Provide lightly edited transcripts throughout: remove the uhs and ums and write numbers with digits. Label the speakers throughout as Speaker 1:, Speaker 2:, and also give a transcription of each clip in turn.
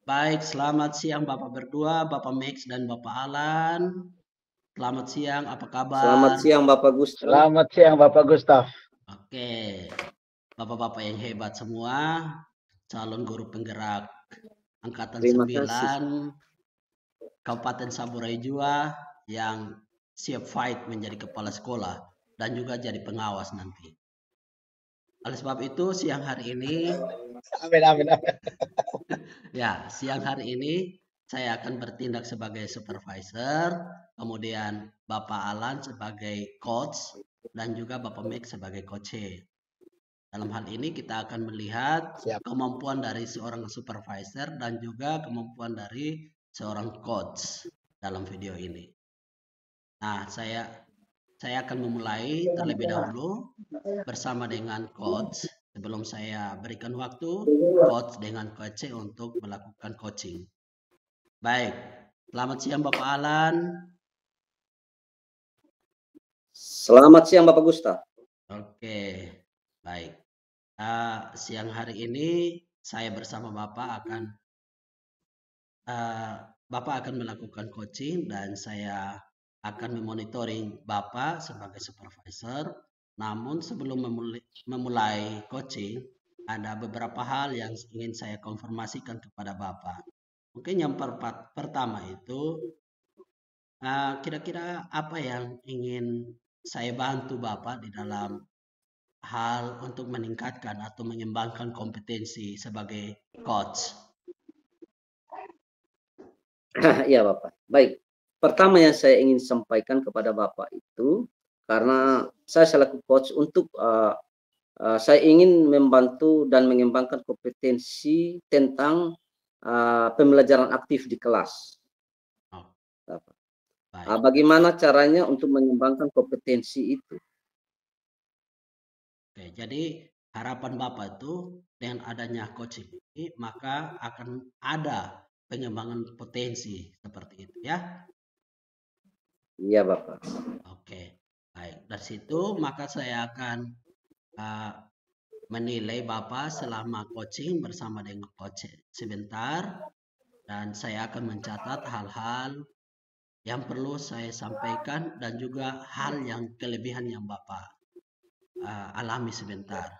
Speaker 1: Baik, selamat siang Bapak berdua, Bapak Max dan Bapak Alan. Selamat siang, apa
Speaker 2: Selamat
Speaker 1: kabar?
Speaker 2: siang Bapak Gustaf.
Speaker 3: Selamat siang Bapak Gustaf.
Speaker 1: Oke, Bapak-bapak yang hebat semua, calon guru penggerak Angkatan
Speaker 2: Terima kasih.
Speaker 1: 9 Kabupaten Saburai Jua yang siap fight menjadi kepala sekolah dan juga jadi pengawas nanti. Oleh sebab itu, siang hari ini
Speaker 3: Amin, amin, amin.
Speaker 1: siang hari ini saya akan bertindak sebagai supervisor, kemudian Bapak Alan sebagai coach, dan juga Bapak Mek sebagai coach. Dalam hal ini kita akan melihat
Speaker 3: Siap.
Speaker 1: kemampuan dari seorang supervisor dan juga kemampuan dari seorang coach dalam video ini. Nah, saya akan memulai terlebih dahulu bersama dengan coach. Sebelum saya berikan waktu coach dengan coach untuk melakukan coaching. Baik, selamat siang Bapak Alan.
Speaker 2: Selamat siang Bapak Gustaf.
Speaker 1: Oke, baik. Siang hari ini saya bersama Bapak akan melakukan coaching dan saya akan memonitoring Bapak sebagai supervisor. Namun sebelum memulai coaching, ada beberapa hal yang ingin saya konfirmasikan kepada Bapak. Mungkin yang pertama itu, kira-kira apa yang ingin saya bantu Bapak di dalam hal untuk meningkatkan atau mengembangkan kompetensi sebagai coach?
Speaker 2: Iya Bapak. Baik. Pertama yang saya ingin sampaikan kepada Bapak itu, karena saya selaku coach untuk saya ingin membantu dan mengembangkan kompetensi tentang pembelajaran aktif di kelas.
Speaker 1: Oh, baik.
Speaker 2: Bagaimana caranya untuk mengembangkan kompetensi itu?
Speaker 1: Oke, jadi harapan Bapak itu dengan adanya coaching ini maka akan ada pengembangan potensi seperti itu ya.
Speaker 2: Iya Bapak.
Speaker 1: Oke, baik. Dari situ maka saya akan uh, menilai Bapak selama coaching bersama dengan coach sebentar dan saya akan mencatat hal-hal yang perlu saya sampaikan dan juga hal yang kelebihan yang Bapak alami sebentar.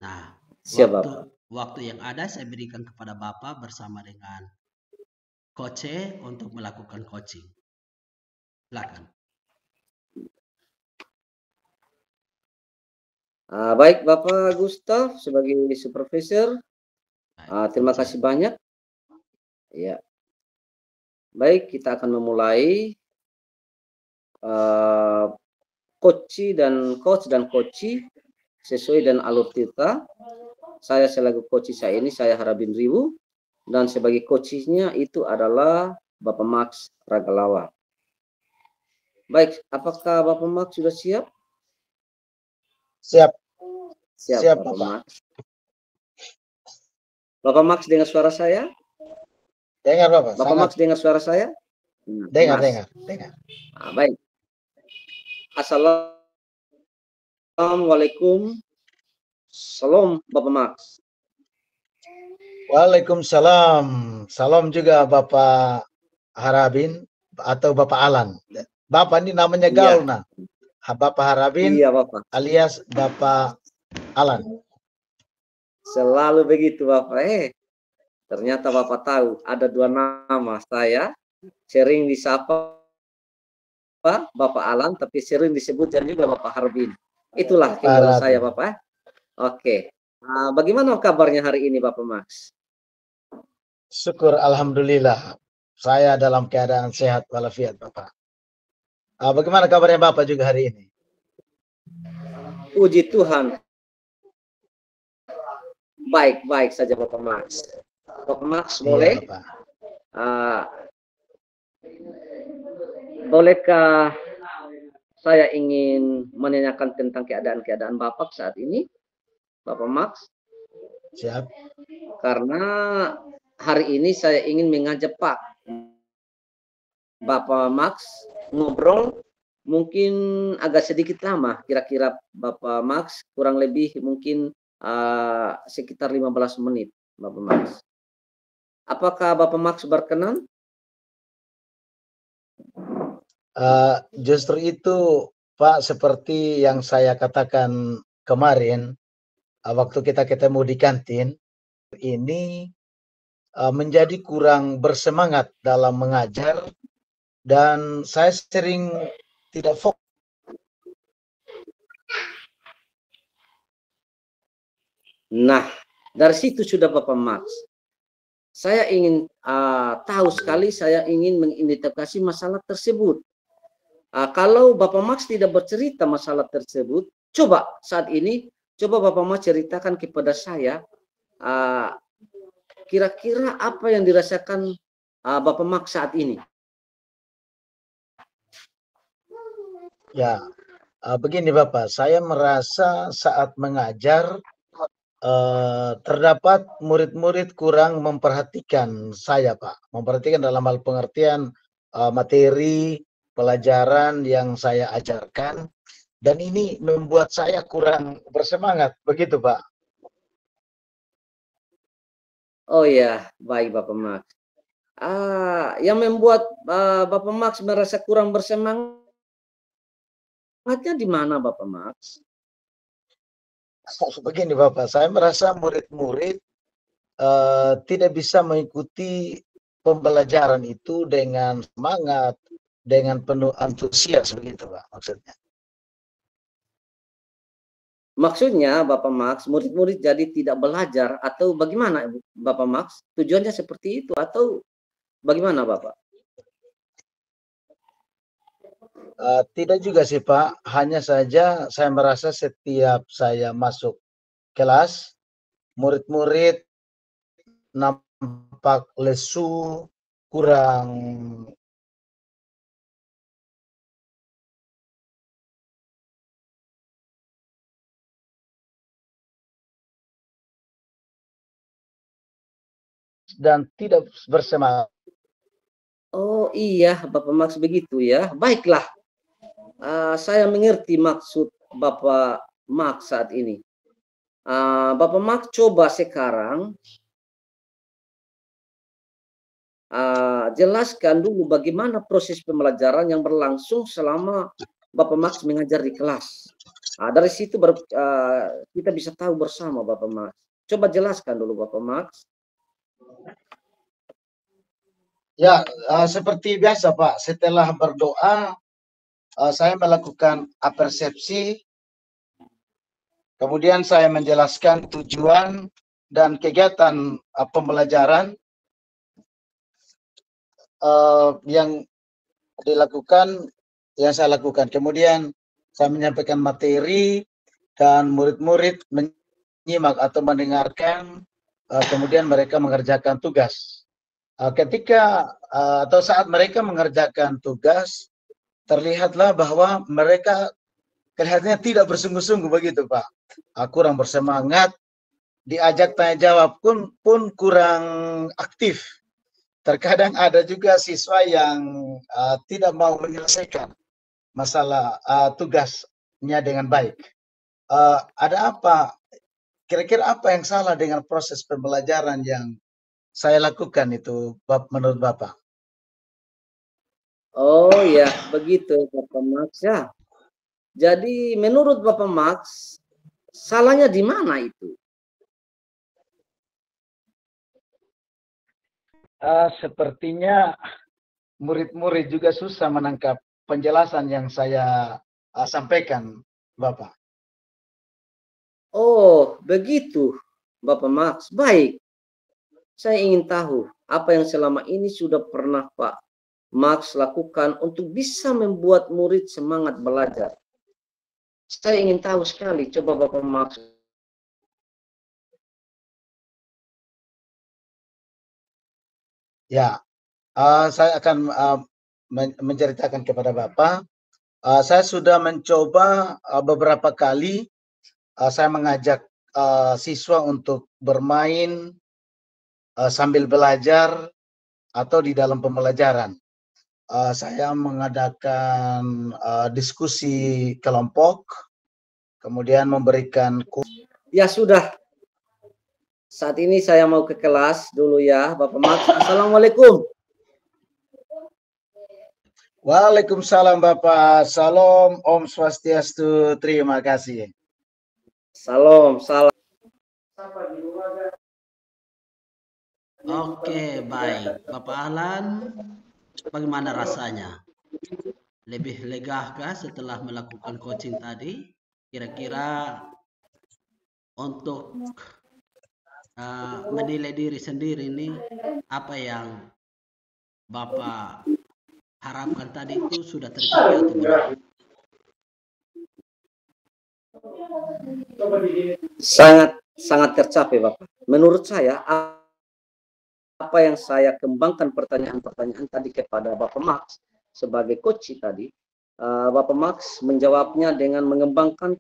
Speaker 1: Nah,
Speaker 2: Siap Bapak.
Speaker 1: waktu yang ada saya berikan kepada Bapak bersama dengan coach untuk melakukan coaching. Silakan.
Speaker 2: Baik Bapak Gustaf sebagai supervisor.
Speaker 1: Baik,
Speaker 2: Terima
Speaker 1: coach.
Speaker 2: kasih banyak. Ya. Baik, kita akan memulai coach dan coachi sesuai dengan alur kita. Saya selaku coach saya Harabin Riwu, dan sebagai coachnya itu adalah Bapak Max Ragalawa. Baik, apakah Bapak Max sudah siap?
Speaker 3: Siap.
Speaker 2: Siap Bapak
Speaker 3: Bapak.
Speaker 2: Max. Bapak Max dengar suara saya?
Speaker 3: Dengar Bapak.
Speaker 2: Bapak Max dengar suara saya?
Speaker 3: Dengar.
Speaker 2: Baik. Assalamualaikum. Salam Bapak Max.
Speaker 3: Waalaikumsalam. Salam juga Bapak Harabin atau Bapak Alan. Bapak ini namanya gaul nah. Bapak Harabin
Speaker 2: Iya Bapak.
Speaker 3: alias Bapak Alan.
Speaker 2: Selalu begitu Bapak. Ternyata Bapak tahu ada dua nama, saya sering disapa Bapak Alan, tapi sering disebutkan juga Bapak Harbin. Itulah tinggal saya Bapak. Oke. Bagaimana kabarnya hari ini Bapak Max?
Speaker 3: Syukur alhamdulillah. Saya dalam keadaan sehat walafiat Bapak. Bagaimana kabarnya Bapak juga hari ini?
Speaker 2: Puji Tuhan. Baik-baik saja Bapak Max. Bapak Max boleh?
Speaker 3: Bapak.
Speaker 2: Bolehkah saya ingin menanyakan tentang keadaan Bapak saat ini, Bapak Max?
Speaker 3: Siap.
Speaker 2: Karena hari ini saya ingin mengajak Bapak Max ngobrol mungkin agak sedikit lama, kira-kira Bapak Max kurang lebih mungkin sekitar 15 menit, Bapak Max. Apakah Bapak Max berkenan?
Speaker 3: Justru itu Pak, seperti yang saya katakan kemarin, waktu kita ketemu di kantin, ini menjadi kurang bersemangat dalam mengajar dan saya sering tidak fokus.
Speaker 2: Nah, dari situ sudah Bapak Max. Saya ingin tahu sekali, saya ingin mengidentifikasi masalah tersebut. Kalau Bapak Max tidak bercerita masalah tersebut, coba saat ini, coba Bapak Max ceritakan kepada saya, kira-kira apa yang dirasakan Bapak Max saat ini?
Speaker 3: Ya, begini Bapak, saya merasa saat mengajar terdapat murid-murid kurang memperhatikan saya, Pak. Memperhatikan dalam hal pengertian materi pelajaran yang saya ajarkan, dan ini membuat saya kurang bersemangat, begitu Pak.
Speaker 2: Oh ya, baik Bapak Max. Yang membuat Bapak Max merasa kurang bersemangatnya di mana Bapak Max?
Speaker 3: Begini Bapak, saya merasa murid-murid tidak bisa mengikuti pembelajaran itu dengan semangat, dengan penuh antusias, begitu Pak maksudnya.
Speaker 2: Maksudnya Bapak Max, murid-murid jadi tidak belajar atau bagaimana Bapak Max? Tujuannya seperti itu atau bagaimana Bapak?
Speaker 3: Tidak juga sih Pak, hanya saja saya merasa setiap saya masuk kelas, murid-murid nampak lesu, kurang dan tidak bersemangat.
Speaker 2: Oh iya, Bapak Max begitu ya. Baiklah, saya mengerti maksud Bapak Max saat ini. Bapak Max coba sekarang jelaskan dulu bagaimana proses pembelajaran yang berlangsung selama Bapak Max mengajar di kelas. Dari situ baru kita bisa tahu bersama Bapak Max. Coba jelaskan dulu Bapak Max.
Speaker 3: Ya, seperti biasa Pak, setelah berdoa, saya melakukan apersepsi, kemudian saya menjelaskan tujuan dan kegiatan pembelajaran yang dilakukan, yang saya lakukan. Kemudian saya menyampaikan materi dan murid-murid menyimak atau mendengarkan, kemudian mereka mengerjakan tugas. Ketika atau saat mereka mengerjakan tugas, terlihatlah bahwa mereka kelihatannya tidak bersungguh-sungguh, begitu Pak. Kurang bersemangat, diajak tanya jawab pun kurang aktif. Terkadang ada juga siswa yang tidak mau menyelesaikan masalah tugasnya dengan baik. Ada apa? Kira-kira apa yang salah dengan proses pembelajaran yang saya lakukan itu, menurut Bapak?
Speaker 2: Oh ya, begitu Bapak Max ya. Jadi menurut Bapak Max, salahnya di mana itu?
Speaker 3: Sepertinya murid-murid juga susah menangkap penjelasan yang saya sampaikan, Bapak.
Speaker 2: Oh, begitu Bapak Max. Baik. Saya ingin tahu apa yang selama ini sudah pernah Pak Max lakukan untuk bisa membuat murid semangat belajar. Saya ingin tahu sekali, coba Bapak Max.
Speaker 3: Ya, saya akan menceritakan kepada Bapak. Saya sudah mencoba beberapa kali, saya mengajak siswa untuk bermain sambil belajar atau di dalam pembelajaran. Saya mengadakan diskusi kelompok, kemudian memberikan
Speaker 2: Ya sudah, Saat ini saya mau ke kelas dulu ya, Bapak Max. Assalamualaikum.
Speaker 3: Waalaikumsalam Bapak. Salam, Om Swastiastu. Terima kasih.
Speaker 2: Salam, salam.
Speaker 1: Oke, baik. Bapak Alan, bagaimana rasanya? Lebih legakah setelah melakukan coaching tadi? Kira-kira untuk menilai diri sendiri ini, apa yang Bapak harapkan tadi itu sudah tercapai atau belum?
Speaker 2: Sangat tercapai, Bapak. Menurut saya, apa yang saya kembangkan pertanyaan-pertanyaan tadi kepada Bapak Max sebagai coach tadi, Bapak Max menjawabnya dengan mengembangkan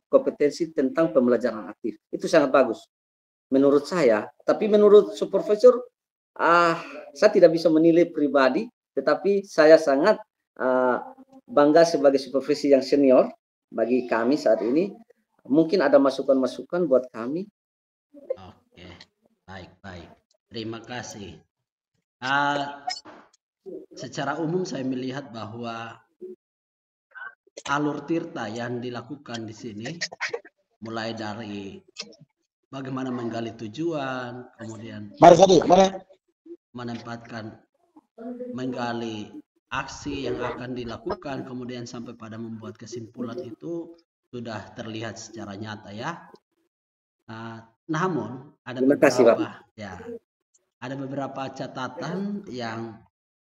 Speaker 2: kompetensi tentang pembelajaran aktif. Itu sangat bagus menurut saya. Tapi menurut supervisor, saya tidak bisa menilai pribadi, tetapi saya sangat bangga sebagai supervisor yang senior bagi kami saat ini. Mungkin ada masukan-masukan buat kami.
Speaker 1: Oke, baik. Terima kasih. Secara umum saya melihat bahwa alur tirta yang dilakukan di sini, mulai dari bagaimana menggali tujuan, kemudian menggali aksi yang akan dilakukan, kemudian sampai pada membuat kesimpulan itu sudah terlihat secara nyata ya. Namun ada beberapa catatan yang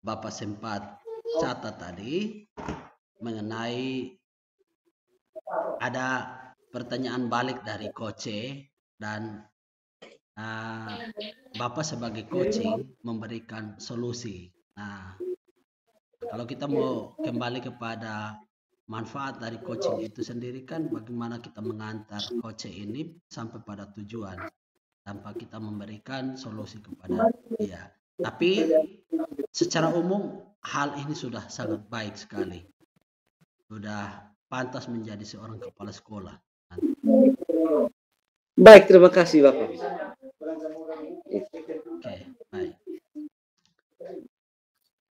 Speaker 1: Bapak sempat catat tadi mengenai ada pertanyaan balik dari coach dan Bapak sebagai coaching memberikan solusi. Nah, kalau kita mau kembali kepada manfaat dari coaching itu sendiri kan bagaimana kita mengantar coach ini sampai pada tujuan tanpa kita memberikan solusi kepada dia. Tapi secara umum hal ini sudah sangat baik sekali. Sudah pantas menjadi seorang kepala sekolah.
Speaker 2: Baik, terima kasih Bapak.
Speaker 1: Oke, baik.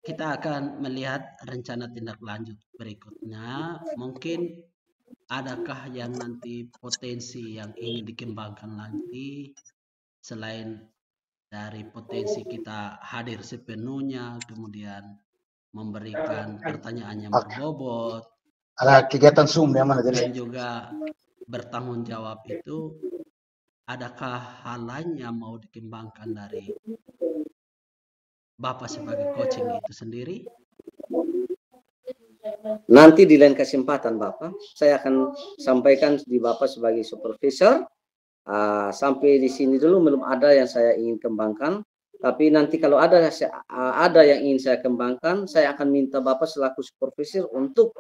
Speaker 1: Kita akan melihat rencana tindak lanjut berikutnya. Mungkin adakah yang nanti potensi yang ingin dikembangkan nanti selain dari potensi kita hadir sepenuhnya, kemudian memberikan pertanyaan yang berbobot,
Speaker 3: ada kegiatan Zoom yang mana
Speaker 1: dan juga bertanggung jawab itu, adakah hal lain yang mau dikembangkan dari Bapak sebagai coaching itu sendiri?
Speaker 2: Nanti di lain kesempatan Bapak, saya akan sampaikan di Bapak sebagai supervisor. Sampai di sini dulu belum ada yang saya ingin kembangkan. Tapi nanti kalau ada yang ingin saya kembangkan, saya akan minta Bapak selaku supervisor untuk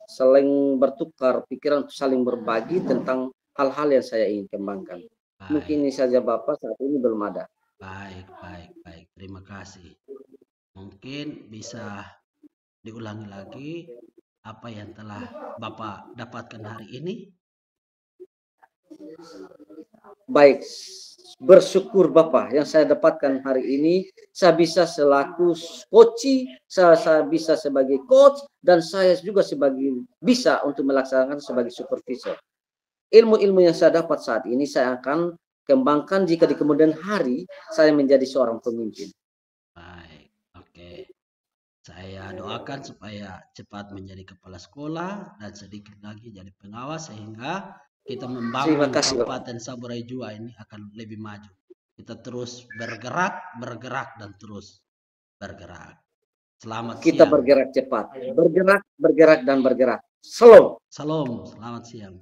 Speaker 2: saling bertukar pikiran, saling berbagi tentang hal-hal yang saya ingin kembangkan. Baik. Mungkin ini saja Bapak, saat ini belum ada.
Speaker 1: Baik. Terima kasih. Mungkin bisa diulangi lagi apa yang telah Bapak dapatkan hari ini.
Speaker 2: Baik, bersyukur Bapak yang saya dapatkan hari ini. Saya bisa selaku coach, saya bisa sebagai coach, dan saya juga bisa untuk melaksanakan sebagai supervisor. Ilmu-ilmu yang saya dapat saat ini saya akan kembangkan jika di kemudian hari saya menjadi seorang pemimpin.
Speaker 1: Baik, oke. Saya doakan supaya cepat menjadi kepala sekolah dan sedikit lagi jadi pengawas sehingga kita membangun Kabupaten Saburai Jua ini akan lebih maju. Kita terus bergerak dan terus bergerak. Selamat siang.
Speaker 2: Kita bergerak cepat, bergerak dan bergerak. Salam.
Speaker 1: Selamat siang.